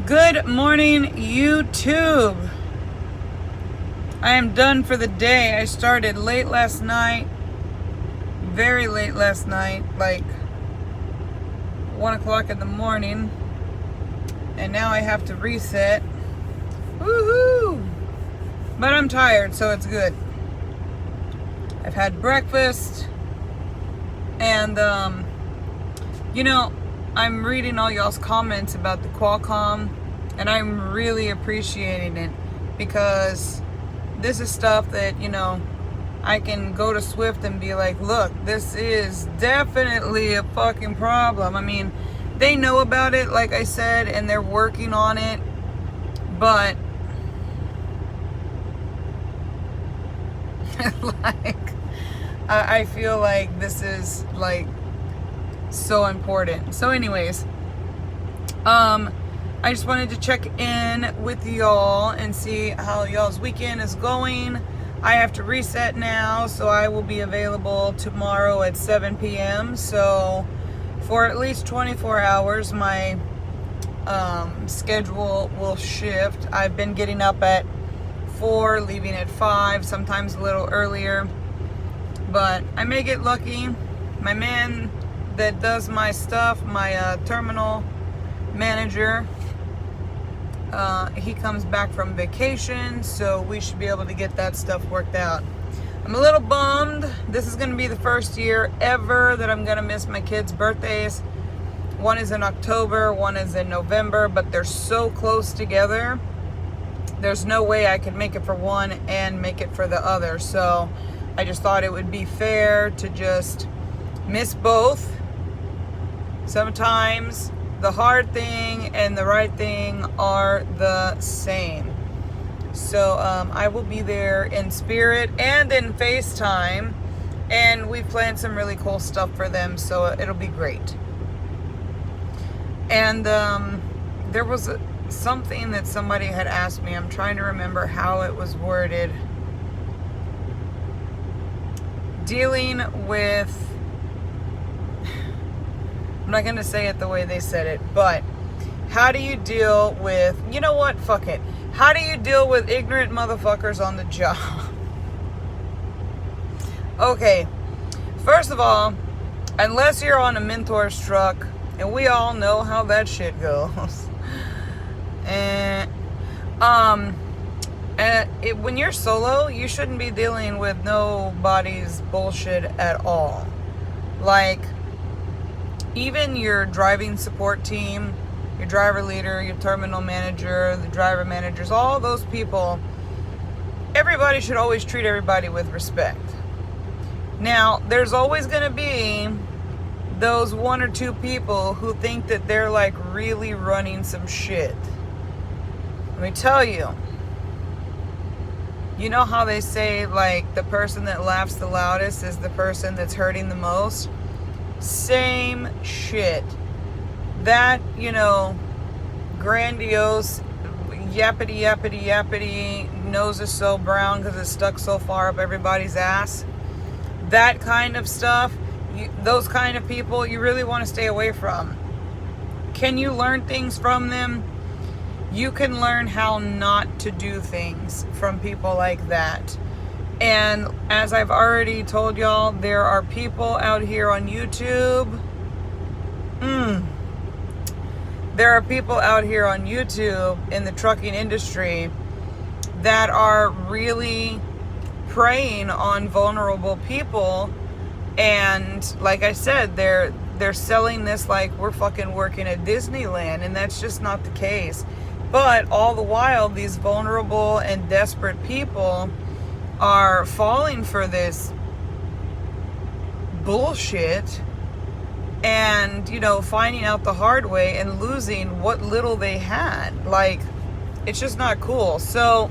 Good morning, YouTube. I am done for the day. I started late last night, very late last night, like 1 o'clock in the morning, and now I have to reset. Woohoo! But I'm tired, so it's good. I've had breakfast, and I'm reading all y'all's comments about the Qualcomm, and I'm really appreciating it because this is stuff that, I can go to Swift and be like, look, this is definitely a fucking problem. I mean, they know about it, like I said, and they're working on it, but I feel like this is like so important. So anyways, I just wanted to check in with y'all and see how y'all's weekend is going. I have to reset now, so I will be available tomorrow at 7 p.m. So for at least 24 hours, my schedule will shift. I've been getting up at 4, leaving at 5, sometimes a little earlier, but I may get lucky. My man that does my stuff, my terminal manager, he comes back from vacation, so we should be able to get that stuff worked out. I'm a little bummed. This is going to be the first year ever that I'm going to miss my kids' birthdays. One is in October, one is in November, but they're so close together. There's no way I could make it for one and make it for the other, so I just thought it would be fair to just miss both. Sometimes the hard thing and the right thing are the same. So I will be there in spirit and in FaceTime, and we've planned some really cool stuff for them, so it'll be great. And there was something that somebody had asked me. I'm trying to remember how it was worded. Dealing with, I'm not going to say it the way they said it, but how do you deal with, you know what, fuck it. How do you deal with ignorant motherfuckers on the job? Okay, first of all, unless you're on a mentor's truck, and we all know how that shit goes. And when you're solo, you shouldn't be dealing with nobody's bullshit at all. Like, even your driving support team, your driver leader, your terminal manager, the driver managers, all those people, everybody should always treat everybody with respect. Now, there's always going to be those 1 or 2 people who think that they're like really running some shit. Let me tell you, you know how they say like the person that laughs the loudest is the person that's hurting the most? Same shit. That, grandiose, yappity, nose is so brown because it's stuck so far up everybody's ass. That kind of stuff, those kind of people, you really want to stay away from. Can you learn things from them? You can learn how not to do things from people like that. And as I've already told y'all, there are people out here on YouTube. There are people out here on YouTube in the trucking industry that are really preying on vulnerable people. And like I said, they're selling this like we're fucking working at Disneyland, and that's just not the case. But all the while, these vulnerable and desperate people are falling for this bullshit and, finding out the hard way and losing what little they had. Like, it's just not cool. So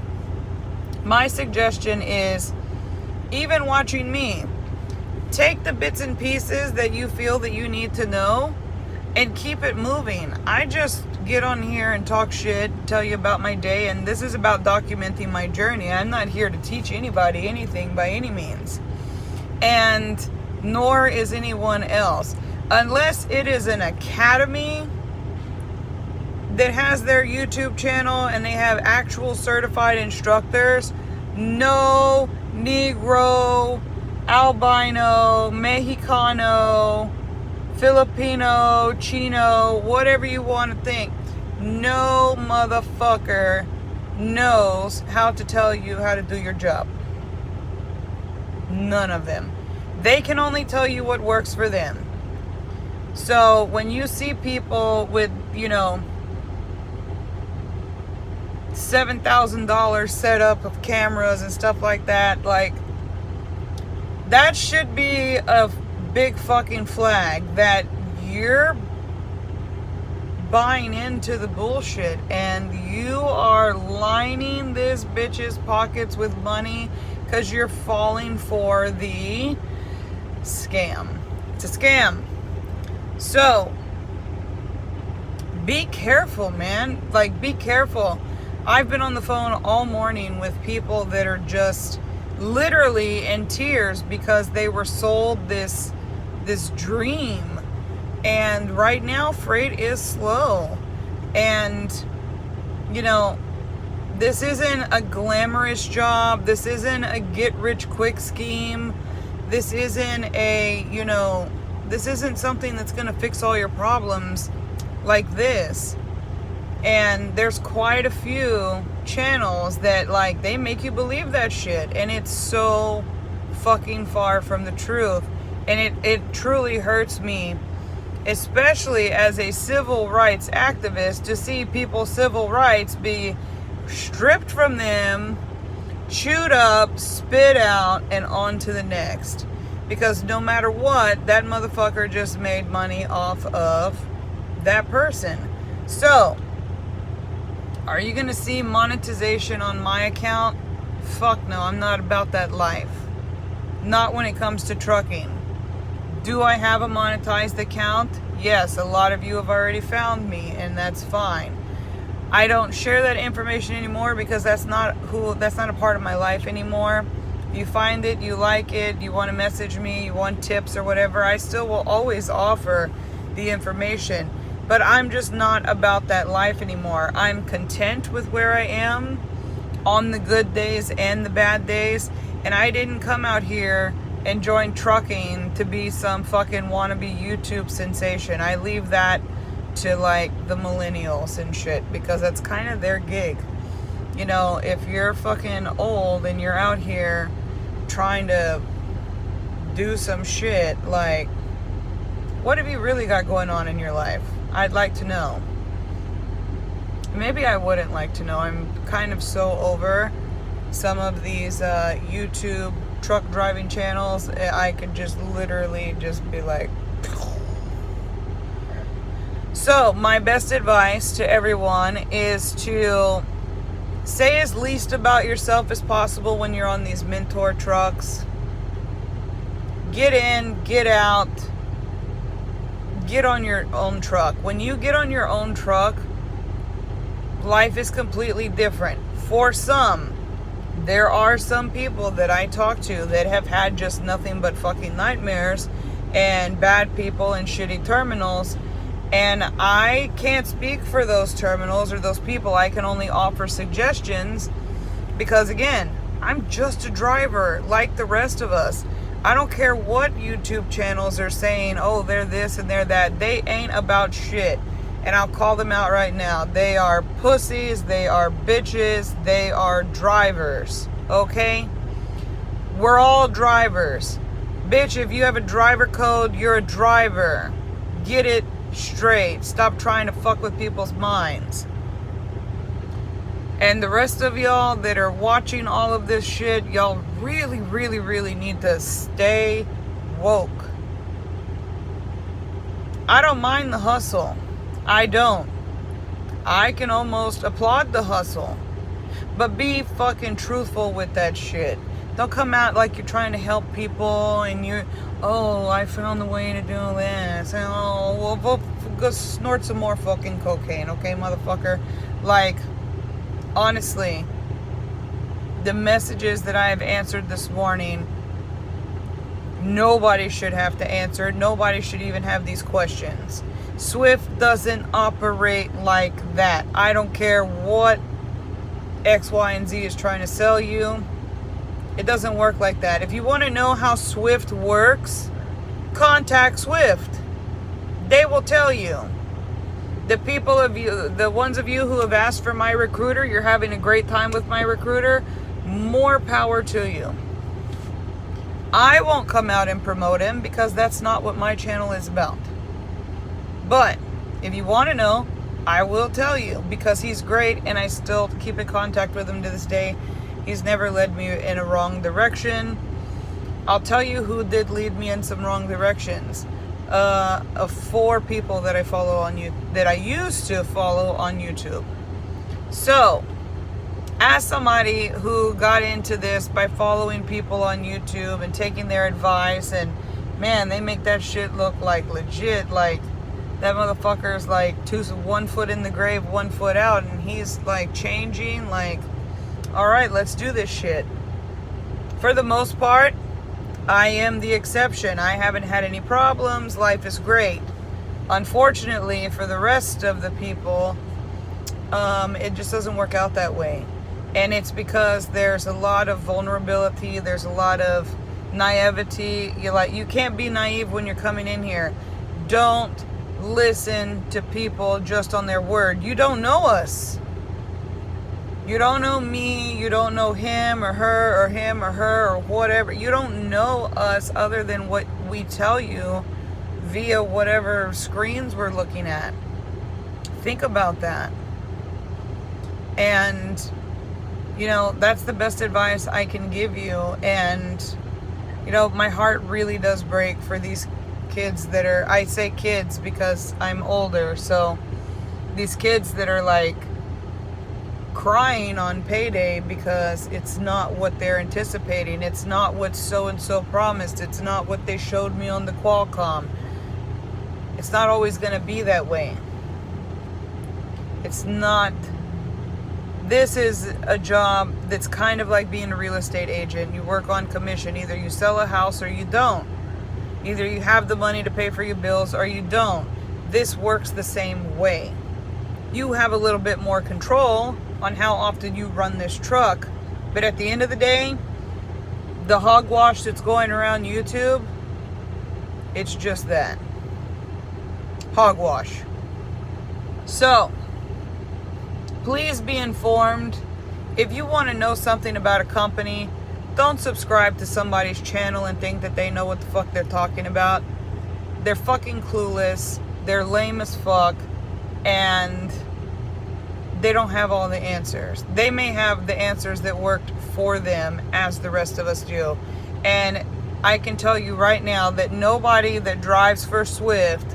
my suggestion is, even watching me, take the bits and pieces that you feel that you need to know and keep it moving. I just get on here and talk shit, tell you about my day, and this is about documenting my journey. I'm not here to teach anybody anything by any means, and nor is anyone else. Unless it is an academy, that has their YouTube channel and they have actual certified instructors, no Negro, albino, Mexicano, Filipino, Chino, whatever you want to think, no motherfucker knows how to tell you how to do your job. None of them. They can only tell you what works for them. So when you see people with, you know, $7,000 setup of cameras and stuff like that, like, that should be a big fucking flag that you're buying into the bullshit and you are lining this bitch's pockets with money because you're falling for the scam. It's a scam. So be careful, man. Like, be careful. I've been on the phone all morning with people that are just literally in tears because they were sold this dream. And right now freight is slow. And you know, this isn't a glamorous job. This isn't a get rich quick scheme. This isn't a, you know, this isn't something that's going to fix all your problems like this. And there's quite a few channels that, like, they make you believe that shit. And it's so fucking far from the truth. And it truly hurts me, especially as a civil rights activist, to see people's civil rights be stripped from them, chewed up, spit out, and on to the next. Because no matter what, that motherfucker just made money off of that person. So, are you going to see monetization on my account? Fuck no, I'm not about that life. Not when it comes to trucking. Do I have a monetized account? Yes, a lot of you have already found me, and that's fine. I don't share that information anymore because that's not a part of my life anymore. If you find it, you like it, you want to message me, you want tips or whatever, I still will always offer the information. But I'm just not about that life anymore. I'm content with where I am on the good days and the bad days. And I didn't come out here and join trucking to be some fucking wannabe YouTube sensation. I leave that to, like, the millennials and shit, because that's kind of their gig. You know, if you're fucking old and you're out here trying to do some shit, like, what have you really got going on in your life? I'd like to know. Maybe I wouldn't like to know. I'm kind of so over some of these YouTube truck driving channels. I could just literally just be like. So my best advice to everyone is to say as least about yourself as possible when you're on these mentor trucks. Get in, get out. Get on your own truck. When you get on your own truck, life is completely different. For some, there are some people that I talk to that have had just nothing but fucking nightmares and bad people and shitty terminals. And I can't speak for those terminals or those people. I can only offer suggestions because, again, I'm just a driver like the rest of us. I don't care what YouTube channels are saying, oh, they're this and they're that. They ain't about shit. And I'll call them out right now. They are pussies. They are bitches. They are drivers. Okay? We're all drivers. Bitch, if you have a driver code, you're a driver. Get it straight. Stop trying to fuck with people's minds. And the rest of y'all that are watching all of this shit, y'all really, really, really need to stay woke. I don't mind the hustle. I don't. I can almost applaud the hustle. But be fucking truthful with that shit. Don't come out like you're trying to help people and you're, oh, I found the way to do this. And, oh, well, go snort some more fucking cocaine, okay, motherfucker? Like, honestly, the messages that I have answered this morning, nobody should have to answer. Nobody should even have these questions. Swift doesn't operate like that. I don't care what X, Y, and Z is trying to sell you. It doesn't work like that. If you want to know how Swift works, contact Swift. They will tell you. The ones of you who have asked for my recruiter, you're having a great time with my recruiter, more power to you. I won't come out and promote him because that's not what my channel is about. But if you want to know, I will tell you because he's great and I still keep in contact with him to this day. He's never led me in a wrong direction. I'll tell you who did lead me in some wrong directions. Of 4 people that I follow on that I used to follow on YouTube. So, as somebody who got into this by following people on YouTube and taking their advice, and man, they make that shit look like legit, like that motherfucker's like 1 foot in the grave, 1 foot out, and he's like changing, like, all right, let's do this shit. For the most part, I am the exception. I haven't had any problems. Life is great. Unfortunately, for the rest of the people, it just doesn't work out that way. And it's because there's a lot of vulnerability. There's a lot of naivety. You can't be naive when you're coming in here. Don't listen to people just on their word. You don't know us. You don't know me, you don't know him or her or him or her or whatever. You don't know us other than what we tell you via whatever screens we're looking at. Think about that. And, that's the best advice I can give you. And, my heart really does break for these kids that are, I say kids because I'm older, so these kids that are like, crying on payday because it's not what they're anticipating. It's not what so-and-so promised. It's not what they showed me on the Qualcomm. It's not always going to be that way. It's not. This is a job that's kind of like being a real estate agent. You work on commission. Either you sell a house or you don't. Either you have the money to pay for your bills or you don't. This works the same way. You have a little bit more control on how often you run this truck, but at the end of the day, the hogwash that's going around YouTube, it's just that. Hogwash. So, please be informed. If you want to know something about a company, don't subscribe to somebody's channel and think that they know what the fuck they're talking about. They're fucking clueless, they're lame as fuck, and they don't have all the answers. They may have the answers that worked for them as the rest of us do. And I can tell you right now that nobody that drives for Swift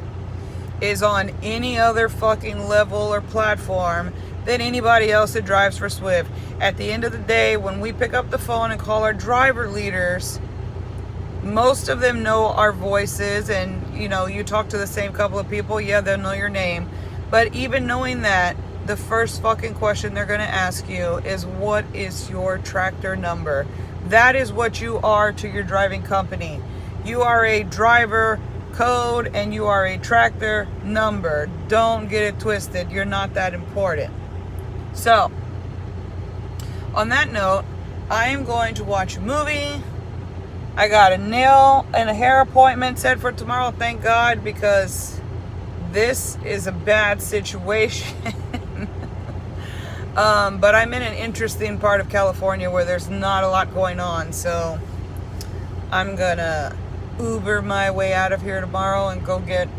is on any other fucking level or platform than anybody else that drives for Swift. At the end of the day, when we pick up the phone and call our driver leaders, most of them know our voices, and you talk to the same couple of people, yeah, they'll know your name. But even knowing that, the first fucking question they're going to ask you is, what is your tractor number? That is what you are to your driving company. You are a driver code and you are a tractor number. Don't get it twisted. You're not that important. So, on that note, I am going to watch a movie. I got a nail and a hair appointment set for tomorrow, thank God, because this is a bad situation. But I'm in an interesting part of California where there's not a lot going on, so I'm gonna Uber my way out of here tomorrow and go get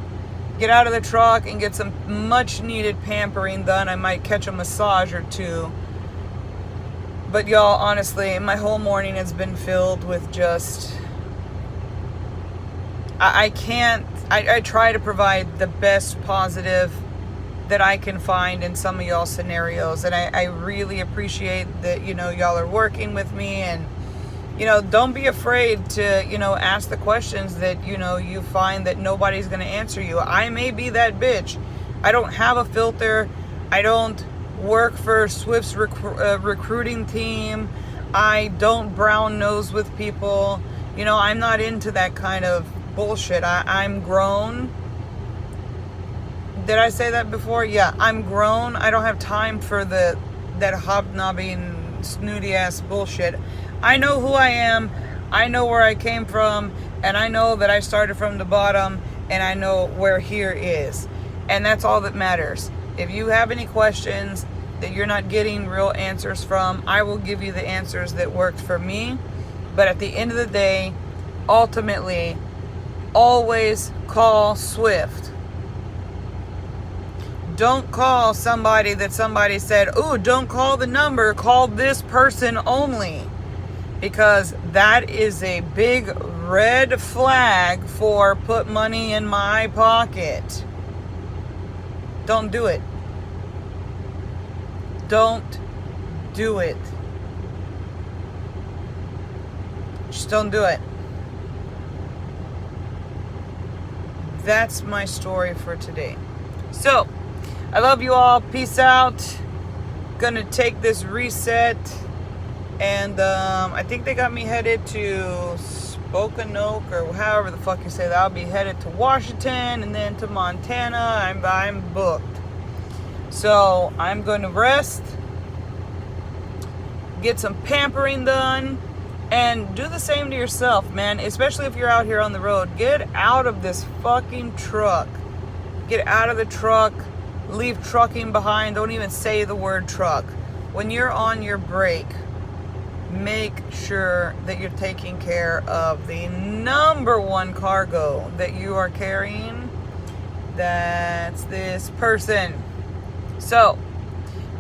out of the truck and get some much needed pampering done. I might catch a massage or 2. But y'all, honestly, my whole morning has been filled with just, I try to provide the best positive that I can find in some of y'all scenarios, and I really appreciate that y'all are working with me, and don't be afraid to ask the questions that you find that nobody's going to answer you. I may be that bitch. I don't have a filter. I don't work for Swift's recruiting team. I don't brown nose with people. I'm not into that kind of bullshit. I'm grown. Did I say that before? Yeah, I'm grown. I don't have time for that hobnobbing, snooty ass bullshit. I know who I am. I know where I came from, and I know that I started from the bottom, and I know where here is. And that's all that matters. If you have any questions that you're not getting real answers from, I will give you the answers that worked for me. But at the end of the day, ultimately, always call Swift. Don't call somebody that somebody said, oh, don't call the number, call this person only. Because that is a big red flag for put money in my pocket. Don't do it. Don't do it. Just don't do it. That's my story for today. So, I love you all. Peace out. Gonna take this reset. And I think they got me headed to Spokane, or however the fuck you say that. I'll be headed to Washington and then to Montana. I'm booked. So I'm going to rest, get some pampering done, and do the same to yourself, man. Especially if you're out here on the road. Get out of this fucking truck. Get out of the truck. Leave trucking behind. Don't even say the word truck. When you're on your break, make sure that you're taking care of the number one cargo that you are carrying. That's this person. So,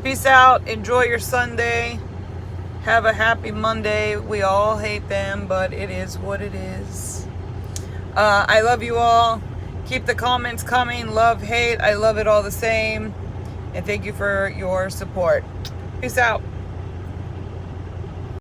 peace out. Enjoy your Sunday. Have a happy Monday. We all hate them, but it is what it is. I love you all. Keep the comments coming. Love, hate. I love it all the same. And thank you for your support. Peace out.